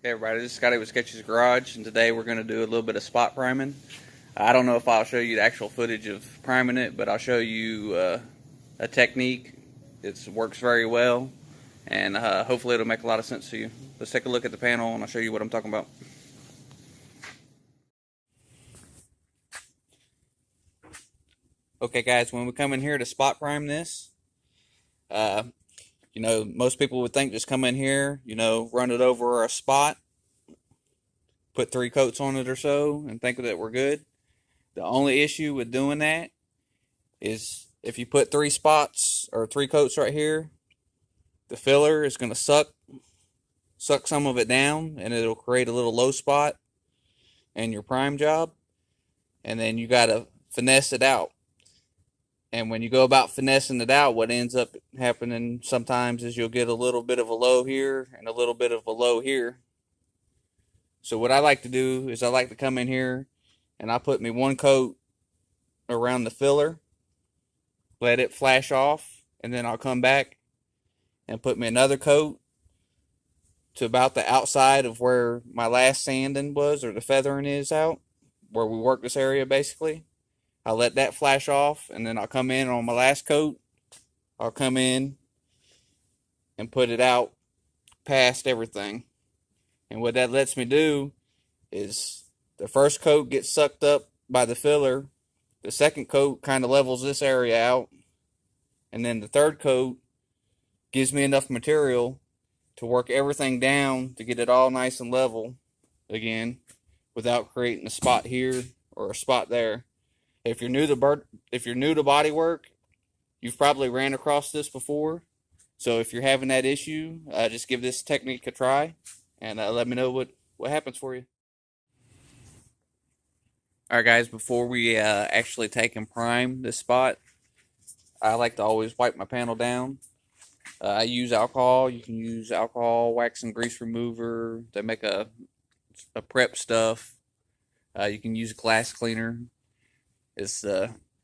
Hey everybody, this is Scotty with Sketchy's Garage, and today we're going to do a little bit of spot priming. I don't know if I'll show you the actual footage of priming it, but I'll show you a technique. It works very well, and hopefully it'll make a lot of sense to you. Let's take a look at the panel, and I'll show you what I'm talking about. Okay guys, when we come in here to spot prime this, most people would think just come in here, run it over a spot, put 3 coats on it or so, and think that we're good. The only issue with doing that is if you put 3 spots or 3 coats right here, the filler is going to suck some of it down, and it'll create a little low spot in your prime job, and then you got to finesse it out. And when you go about finessing it out, what ends up happening sometimes is you'll get a little bit of a low here and a little bit of a low here. So what I like to do is I like to come in here and I put me 1 coat around the filler, let it flash off, and then I'll come back and put me another coat to about the outside of where my last sanding was, or the feathering is out, where we work this area basically. I'll let that flash off, and then I'll come in on my last coat. I'll come in and put it out past everything. And what that lets me do is the first coat gets sucked up by the filler. The second coat kind of levels this area out. And then the third coat gives me enough material to work everything down to get it all nice and level again without creating a spot here or a spot there. If you're new to body work, you've probably ran across this before. So if you're having that issue, just give this technique a try, and let me know what happens for you. Alright guys, before we actually take and prime this spot, I like to always wipe my panel down. I use alcohol. You can use alcohol, wax and grease remover. They make a prep stuff. You can use glass cleaner.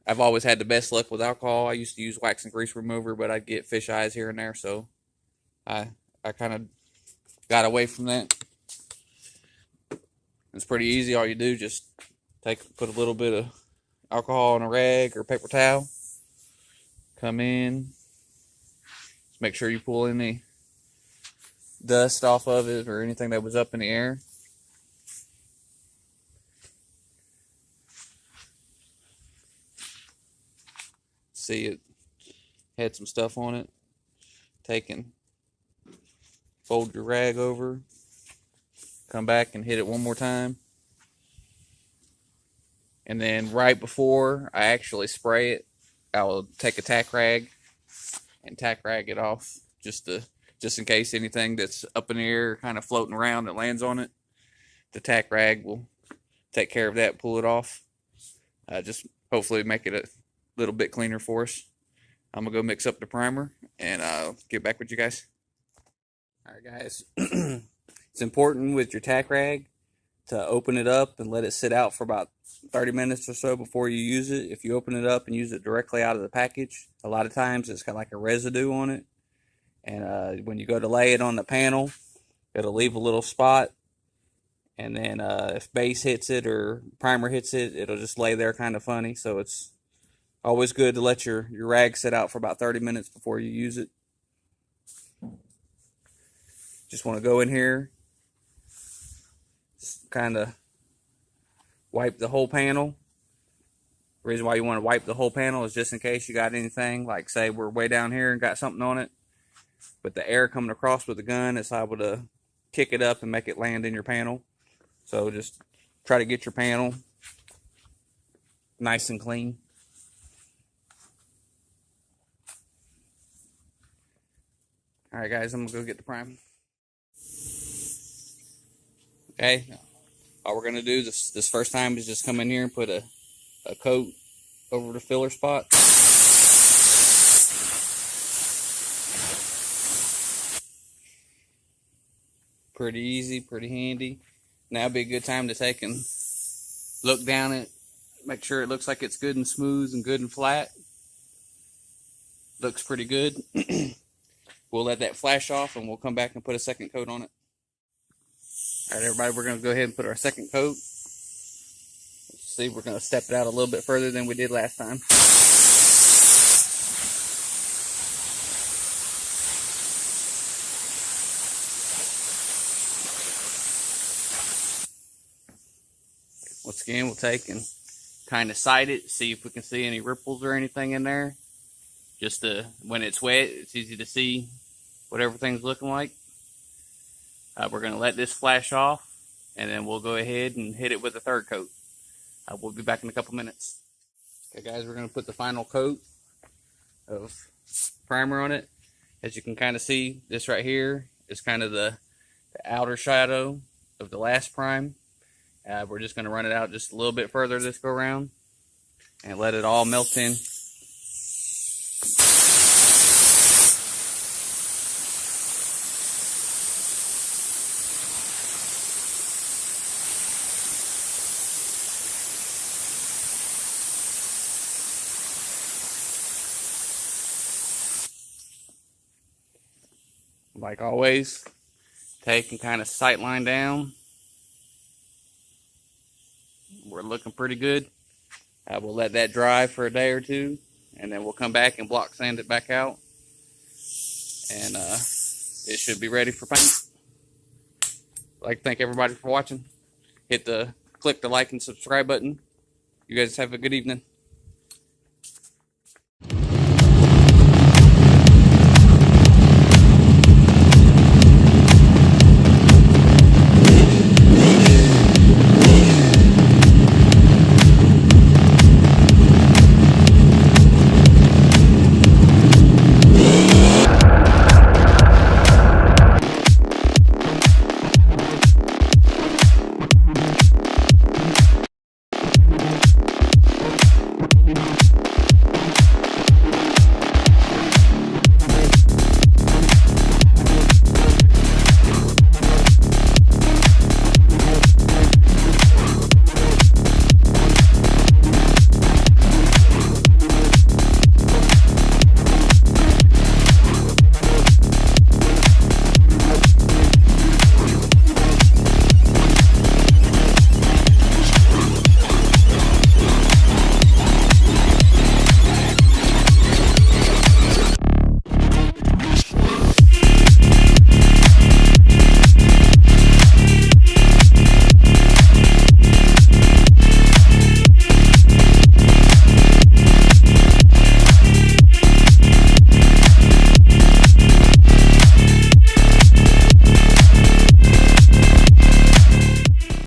I've always had the best luck with alcohol. I used to use wax and grease remover, but I'd get fish eyes here and there, so I kind of got away from that. It's pretty easy. All you do, just put a little bit of alcohol in a rag or paper towel, come in, just make sure you pull any dust off of it or anything that was up in the air. See, it had some stuff on it. Fold your rag over, come back and hit it one more time, and then right before I actually spray it, I will take a tack rag and tack rag it off, just in case anything that's up in the air kind of floating around that lands on it. The tack rag will take care of that, pull it off. Just hopefully make it a little bit cleaner for us. I'm gonna go mix up the primer, and I'll get back with you guys. Alright guys, it's important with your tack rag to open it up and let it sit out for about 30 minutes or so before you use it. If you open it up and use it directly out of the package, a lot of times it's got like a residue on it, and when you go to lay it on the panel, it'll leave a little spot, and then if base hits it or primer hits it, it'll just lay there kind of funny. So it's always good to let your rag sit out for about 30 minutes before you use it. Just want to go in here, just kind of wipe the whole panel. The reason why you want to wipe the whole panel is just in case you got anything, like say we're way down here and got something on it, but the air coming across with the gun is able to kick it up and make it land in your panel. So just try to get your panel nice and clean. Alright guys, I'm going to go get the prime. Okay, all we're going to do this first time is just come in here and put a coat over the filler spot. Pretty easy, pretty handy. Now would be a good time to take and look down it, make sure it looks like it's good and smooth and good and flat. Looks pretty good. We'll let that flash off and we'll come back and put a second coat on it. Alright everybody, we're going to go ahead and put our second coat. Let's see, we're going to step it out a little bit further than we did last time. Once again, we'll take and kind of sight it, see if we can see any ripples or anything in there. Just when it's wet, it's easy to see what everything's looking like. We're going to let this flash off, and then we'll go ahead and hit it with a third coat. We'll be back in a couple minutes. Okay guys, we're going to put the final coat of primer on it. As you can kind of see, this right here is kind of the outer shadow of the last prime. We're just going to run it out just a little bit further this go around and let it all melt in. Like always, take and kind of sight line down. We're looking pretty good. We'll let that dry for a day or two, and then we'll come back and block sand it back out, and it should be ready for paint. I'd like to thank everybody for watching. Click the like and subscribe button. You guys have a good evening.